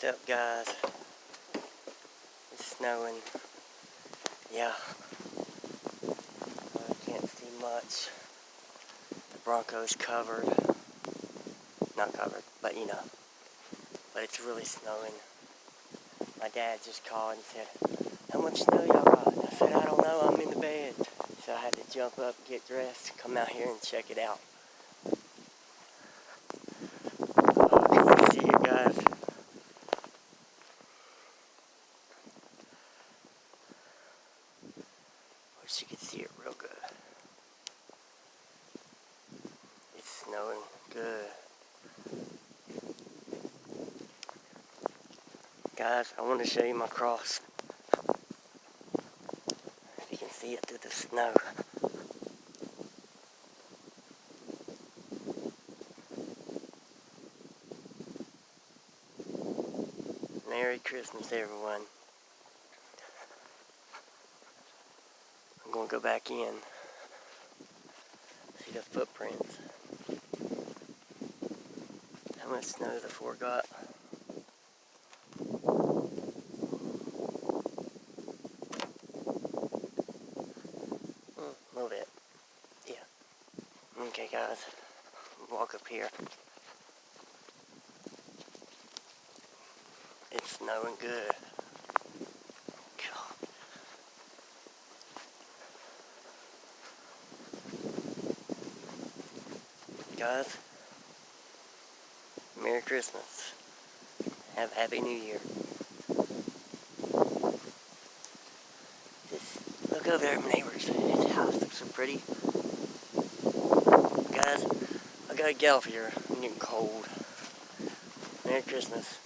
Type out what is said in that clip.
What's up, guys? It's snowing. Yeah. I can't see much. The Bronco's covered. Not covered, but you know. But it's really snowing. My dad just called and said, "How much snow y'all got?" And I said, "I don't know, I'm in the bed." So I had to jump up, get dressed, come out here and check it out. Can you see it, guys? Wish you could see it real good. It's snowing good. Guys, I want to show you my cross. If you can see it through the snow. Merry Christmas, everyone. I'm going to go back in. See the footprints. How much snow the four got? A little bit. Yeah. Okay, guys. Walk up here. It's snowing good. God. Guys, Merry Christmas. Have a Happy New Year. Just look over there at my neighbors. His house looks so pretty. Guys, I gotta get off here. I'm getting cold. Merry Christmas.